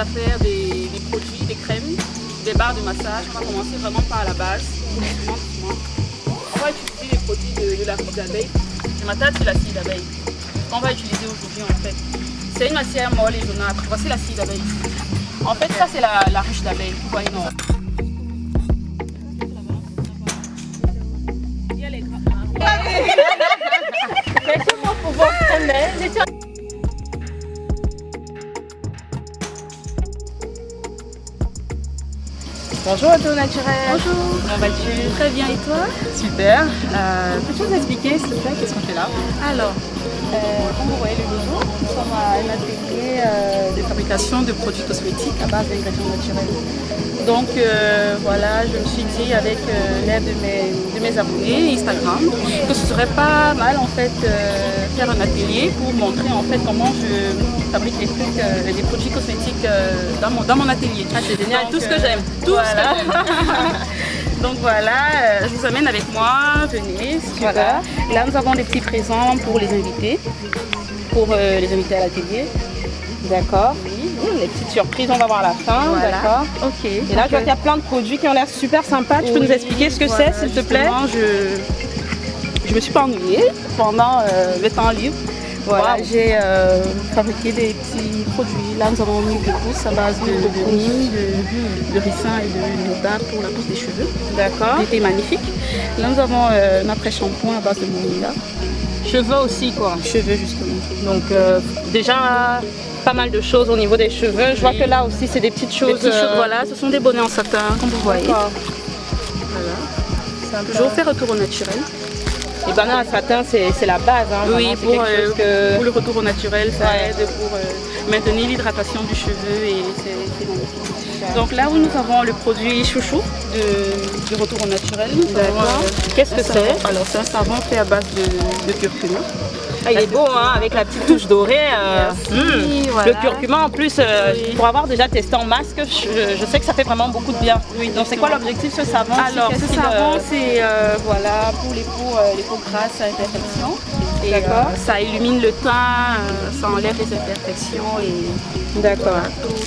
à faire des produits, des crèmes, des barres de massage. On va commencer vraiment par la base. Doucement. On va utiliser les produits de la ruche d'abeille. Je m'attache sur la cire d'abeille. On va utiliser aujourd'hui en fait. C'est une matière molle et jaunâtre. Voici la cire d'abeille. En fait, ça c'est la ruche d'abeille. Vous voyez, non? Laissez-moi pouvoir prendre. Bonjour Auto Naturel. Bonjour. Comment vas-tu? Très bien, et toi? Super. Peux-tu nous expliquer s'il te plaît qu'est-ce qu'on fait là? Alors, comme vous voyez le logo, nous sommes à un atelier de fabrication de produits cosmétiques à base d'ingrédients naturels. Donc voilà, je me suis dit avec l'aide de mes abonnés Instagram que ce serait pas mal en fait faire un atelier pour montrer en fait comment je fabrique les trucs, des produits cosmétiques dans mon atelier. Ah, c'est génial, Donc, tout ce que j'aime. Tout ce que j'aime. Donc voilà, je vous amène avec moi, venez si tu veux. Et là nous avons des petits présents pour les invités, à l'atelier. D'accord. Oui. Les petites surprises, on va voir à la fin. Voilà. D'accord. Ok. Et là, je vois qu'il y a plein de produits qui ont l'air super sympas. Tu peux nous expliquer ce que c'est, s'il te plaît? Je me suis pas ennuyée pendant le temps libre. Voilà, Wow. j'ai fabriqué des petits produits. Là, nous avons mis des pousses à base de nîmes, de ricin et de moutarde pour la pousse des cheveux. D'accord. C'était magnifique. Là, nous avons un après-shampoing à base de moringa. Cheveux aussi, quoi. Cheveux, justement. Donc, déjà, pas mal de choses au niveau des cheveux. Je vois que là aussi, c'est des petites choses. Voilà, ce sont des bonnets en satin, comme vous voyez. D'accord. Voilà. Toujours fait retour au naturel. Les bananes à satin, c'est la base. Hein, Oui, vraiment, c'est quelque chose que... pour le retour au naturel, ça Ouais. aide pour maintenir l'hydratation du cheveu et c'est magnifique. Donc là où nous avons le produit chouchou de retour au naturel. D'accord. Qu'est-ce que c'est? Alors c'est un savon fait à base de curcuma. Ah, il est beau, hein, avec la petite touche dorée. Merci, voilà. Le curcuma, en plus, Oui. pour avoir déjà testé en masque, je sais que ça fait vraiment beaucoup de bien. Oui, donc, c'est quoi l'objectif de ce savon? Alors Qu'est-ce ce qu'il, savon c'est voilà, pour les peaux grasses à imperfection. Et, D'accord. ça illumine le teint, ça enlève les imperfections et D'accord.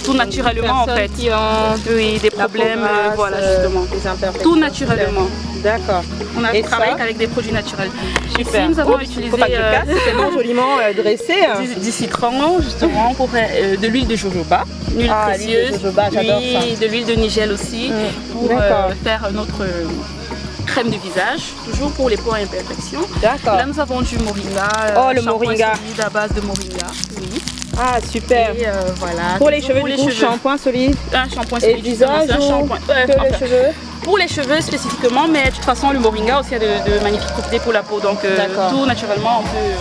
tout naturellement en fait. Qui ont Oui, des problèmes, grasse, voilà justement. des imperfections. Tout naturellement. D'accord. On a Et travaillé ça qu'avec des produits naturels. Super. Ici, nous avons Oups, utilisé faut pas que je casse, c'est tellement joliment dressé. du citron, justement, pour de l'huile de jojoba, une huile Ah, l'huile de précieuse. jojoba, j'adore Oui, ça. de l'huile de nigel aussi, pour D'accord. faire notre crème de visage, toujours pour les peaux à imperfection. D'accord. Là, nous avons du moringa. Oh, le shampoing moringa. solide à base de moringa. Oui. Ah, super. Et voilà. Pour les toujours cheveux, du coup, shampoing solide. Un shampoing Et le solide. justement, visage c'est un ou shampoing. que Enfin, les cheveux? pour les cheveux spécifiquement, mais de toute façon le moringa aussi a de magnifiques propriétés pour la peau. Donc D'accord. tout naturellement on peut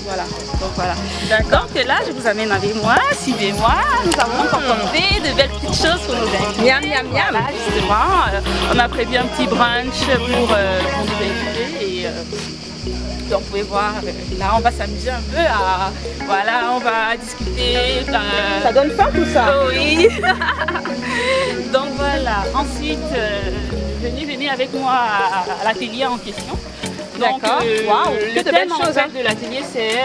voilà. Donc voilà. D'accord. Donc là je vous amène avec moi, suivez-moi. Nous avons concocté de belles petites choses pour nos invités. Miam, miam, miam. Voilà, justement, on a prévu un petit brunch pour nos invités et donc vous pouvez voir, là on va s'amuser un peu à, voilà, on va discuter. Ça donne faim tout ça? Oui. Donc voilà, ensuite, venez avec moi à l'atelier en question. Donc, D'accord. Waouh, que le de belles thème en choses, fait, hein. de l'atelier, c'est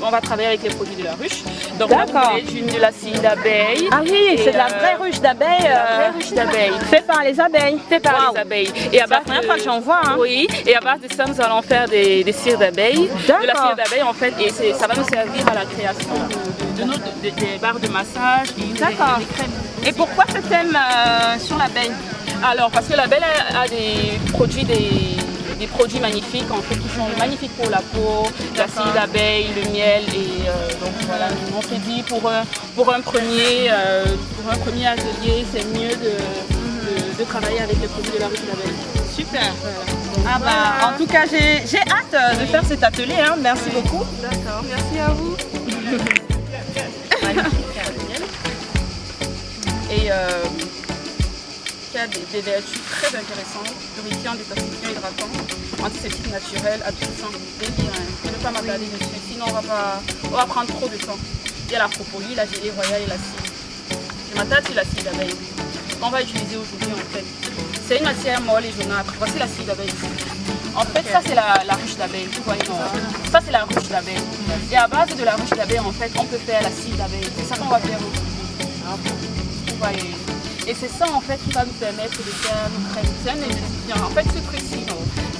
on va travailler avec les produits de la ruche. Donc là, vous D'accord. voyez de la cire d'abeille. Ah oui, Et, c'est de la vraie ruche d'abeilles. la vraie ruche d'abeille. Fait par les abeilles. Fait par Waouh. les abeilles. Et à C'est la base première fois que j'en vois, hein. Oui, et à base de ça, nous allons faire des cires d'abeille. De la D'accord. cire d'abeille en fait, et ça va nous servir à la création des barres de massage et D'accord. des crèmes. Et pourquoi ce thème sur l'abeille? Alors, parce que l'abeille a des produits magnifiques en fait qui sont magnifiques pour la peau, la cire d'abeille, le miel et donc voilà, on s'est dit pour un premier atelier c'est mieux de travailler avec les produits de la ruche d'abeille. Super. Voilà. Ah bah, en tout cas, j'ai hâte de faire cet atelier. Hein. Merci beaucoup. D'accord, merci à vous. Magnifique. Et qui a des vertus très intéressantes, purifiant, détoxifiant, hydratant, antiseptique naturel, absorbant. Je ne vais pas m'attarder dessus, sinon on va prendre trop de temps. Il y a la propolis, la gelée royale et la cire. Je m'attache sur la cire d'abeille. On va utiliser aujourd'hui en fait. C'est une matière molle et jaunâtre. Voici la cire d'abeille. En fait, ça c'est la ruche d'abeille. Vous voyez ça c'est la ruche d'abeille. Et à base de la ruche d'abeille, en fait, on peut faire la cire d'abeille. C'est ça qu'on va faire aujourd'hui. Vous voyez. Et c'est ça en fait qui va nous permettre de faire nos crèmes. C'est un ingrédient. En fait, ce truc-ci,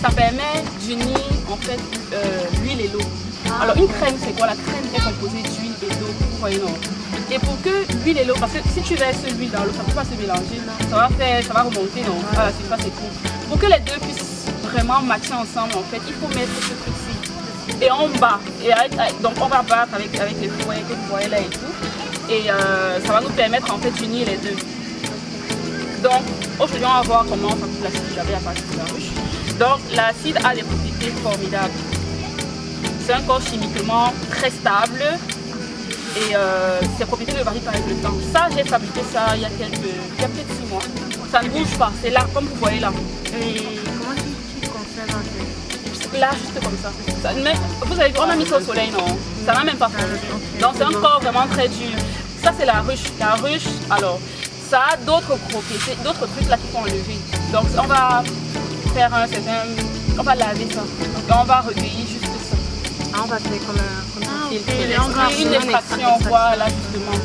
ça permet d'unir en fait l'huile et l'eau. Alors une crème, c'est quoi? La crème est composée d'huile et d'eau. Vous voyez, non? Et pour que l'huile et l'eau, parce que si tu verses l'huile dans l'eau, ça ne peut pas se mélanger. Ça va remonter à la surface et tout. Pour que les deux puissent vraiment matcher ensemble, en fait, il faut mettre ce truc-ci. Et on bat. Donc on va battre avec les fouets que vous voyez là et tout. Et ça va nous permettre en fait d'unir les deux. Donc aujourd'hui on va voir comment ça coupe l'acide d'abeille à partir de la ruche. Donc l'acide a des propriétés formidables. C'est un corps chimiquement très stable et ses propriétés ne varient pas avec le temps. Ça, j'ai fabriqué ça il y a peut-être 6 mois. Ça ne bouge pas, c'est là comme vous voyez là. Et comment tu conserves en fait? Là, juste comme ça. Vous avez vu, on a mis ça au soleil, non? Ça n'a même pas fondu. Donc c'est un corps vraiment très dur. Ça c'est la ruche. La ruche, alors, ça a d'autres propriétés, d'autres trucs là qu'il faut enlever. Donc on va faire on va laver ça. Donc on va recueillir juste ça. Ah, on va faire comme un filtre. Une extraction, voilà justement.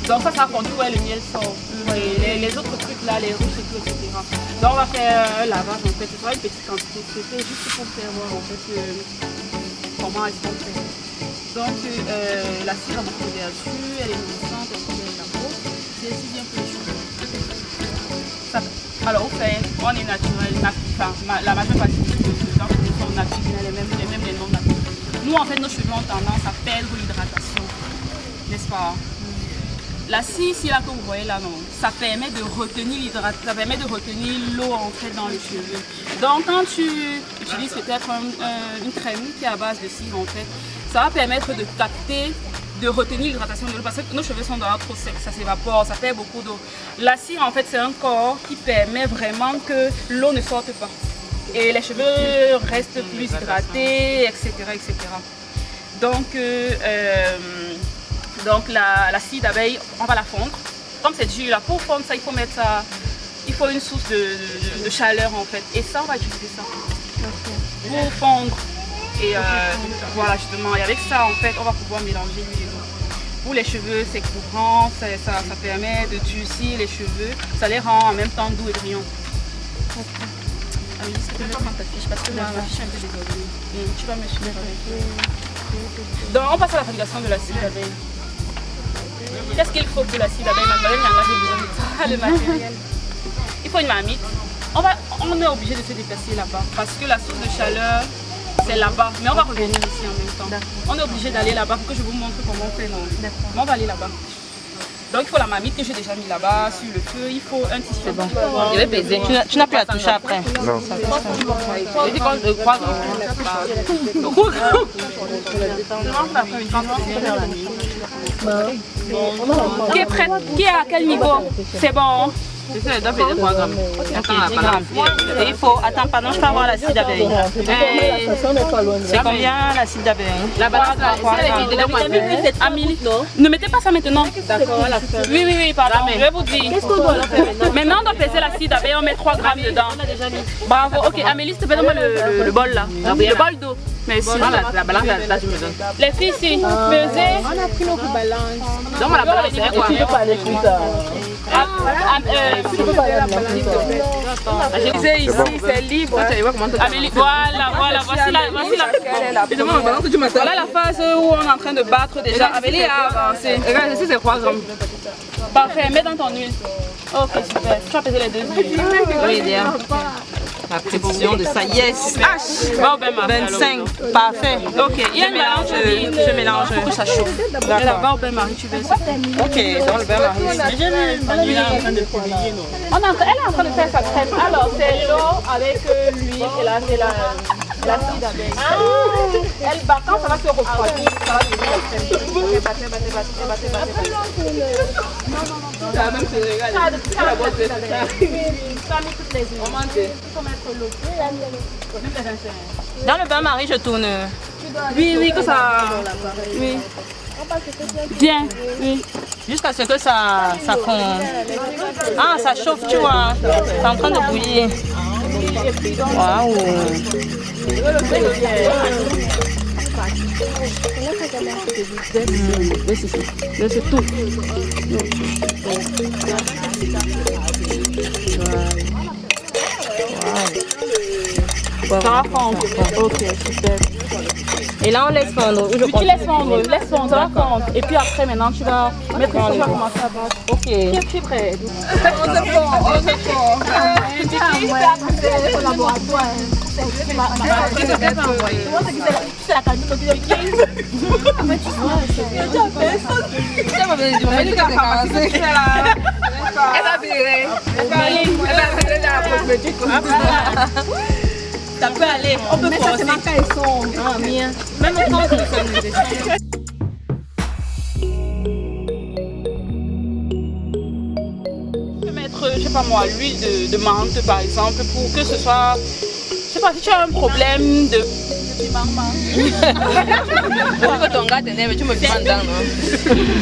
Donc ça a fondu, ouais, le miel sort. Et les autres trucs là, les ruches et tout, etc. Donc on va faire un lavage en fait. Ce sera une petite quantité. C'était juste pour faire voir en fait comment est-ce qu'on fait. Donc la cire a beaucoup de vertu, elle est nourrissante, elle protège la peau. C'est aussi bien pour les cheveux. Alors au fait, on est naturel, la majeure partie des gens sont naturels, même les non naturels. Nous en fait nos cheveux ont tendance à perdre l'hydratation, n'est-ce pas? La scie ici là que vous voyez là, non, ça permet de retenir l'hydratation, ça permet de retenir l'eau en fait dans le cheveu. Donc quand tu utilises peut-être une crème qui est à base de cire en fait, ça va permettre de capter, de retenir l'hydratation de l'eau parce que nos cheveux sont dehors trop secs, ça s'évapore, ça perd beaucoup d'eau. La cire en fait c'est un corps qui permet vraiment que l'eau ne sorte pas et les cheveux restent plus hydratés, etc. etc. Donc la cire d'abeille, on va la fondre. Comme c'est dur là, pour fondre ça, il faut mettre ça, il faut une source de chaleur en fait. Et ça, on va utiliser ça pour fondre. Et voilà justement, et avec ça en fait, on va pouvoir mélanger l'huile et l'eau. Pour les cheveux, c'est couvrant, ça permet de durcir les cheveux, ça les rend en même temps doux et brillants. Ah oui, c'est peut-être prendre ta fiche parce que ma fiche est un peu désordonnée. Tu vas me suivre avec. Donc on passe à la fabrication de la cire d'abeille. Qu'est-ce qu'il faut pour la cire d'abeille? Mademoiselle Nyanga, j'ai besoin de ça, le matériel. Il faut une marmite. On est obligé de se déplacer là-bas parce que la source de chaleur, c'est là-bas. Mais on va revenir ici en même temps. On est obligé d'aller là-bas pour que je vous montre comment on fait. Non. Mais on va aller là-bas. Donc il faut la marmite que j'ai déjà mis là-bas sur le feu. Il faut un tissu. Bon. Je vais baiser. Tu n'as plus à toucher après. Non. Je dis quand je crois Qui est prête? Qui est à quel niveau? C'est bon. C'est ça, elle doit peser 3 grammes. Ok, 10 grammes. Et il faut... Attends, pardon, je peux avoir l'acide d'abeille. C'est combien l'acide d'abeille? La balance, c'est à 1000. Ne mettez pas ça maintenant. D'accord, à la fin. Oui, pardon. Je vais vous dire. Qu'est-ce qu'on doit leur faire maintenant? Maintenant, on doit peser l'acide d'abeille, on met 3 grammes dedans. Bravo. Ok, Amélie, s'il te plaît, donne-moi le bol là. Le bol d'eau. Merci. La balance, là, je me donne. Les filles, ici, pesez. On a pris notre balance. Donne-moi la balance, c'est quoi? Je disais ici, c'est libre. Amélie, voilà, voici la voilà la phase où on est en train de battre déjà. Amélie a avancé. Regarde, ici c'est 3 grammes. Parfait, mets dans ton huile. Ok, super. Tu vas peser les deux huiles. Oui, bien. La précision de ça, yes. Bon, ben, 25, parfait. Ok, il y a une balance. Je mélange. Il faut que ça chauffe. Là-bas, au bain-marie, tu veux ça. Ok, dans le bain-marie. Elle est en train de faire sa crème. Alors, c'est l'eau avec l'huile et l'acide d'abeille. Elle bat, quand ça va se refroidir, ça va devenir la crème. Battez. Non. Ça va même se régaler. Ça a mis toutes les huiles. Il faut mettre l'eau. Dans le bain-marie, je tourne. Oui, que ça... Oui. Bien, oui. Jusqu'à ce que ça fonde. Ah, ça chauffe, tu vois. C'est en train de bouillir. Waouh. C'est tout. Ça va fondre. Ok, super. Et là, on laisse fondre. Oui, tu laisses fondre, ça va fondre. Et puis après, maintenant, tu vas mettre ça, tu vas commencer à battre. Ok. Tu es prêt. On se fond. Ça peut aller, on peut forcer. Même au temps que nous sommes des je peux mettre, je sais pas moi, l'huile de menthe par exemple pour que ce soit, je sais pas, si tu as un problème de... ton gars t'énerve, tu me demandes dedans, non?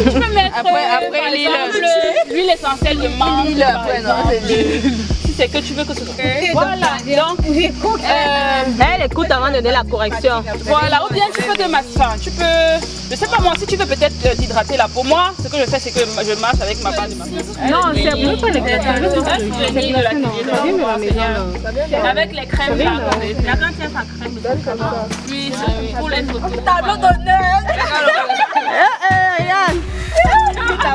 Tu peux mettre après l'huile essentielle de menthe. L'huile après, non, c'est l'huile. Si c'est que tu veux que ce soit... Voilà, donc... Elle écoute avant de donner la correction. Voilà, ou bien tu peux te masser, tu peux... Je sais pas moi, si tu veux peut-être t'hydrater la peau. Moi, ce que je fais, c'est que je marche avec ma base de massage. Non, c'est bon, pas les avec les crèmes là. La quand tient sa crème. Oui, c'est pour les photos. Tableau d'honneur.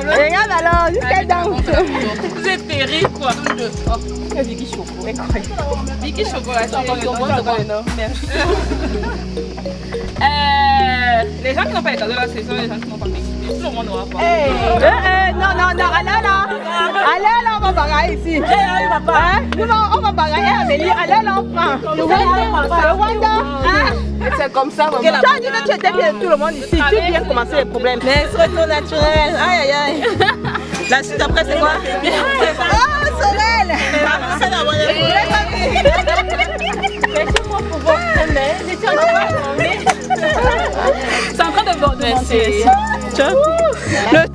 Regarde alors, jusqu'à danse. Vous êtes péri quoi. Vicky Choco, incroyable. Vicky Choco, là, c'est encore merci. Les gens qui n'ont pas les cadeaux là, ce sont les gens qui n'ont pas mixé. Tout le monde n'aura pas. Non, allez là, on va bagailler ici. On va bagailler Amélie, allez là, on prend. Le Rwanda. C'est comme ça, maman. Tu as dit que tu étais bien tout le monde ici, tu viens commencer les problèmes. Mais c'est trop naturel, aïe. La suite après, c'est quoi? Oh, Sorel! Laissez-moi pouvoir aimer. C'est en train de border. Merci. Tu vois?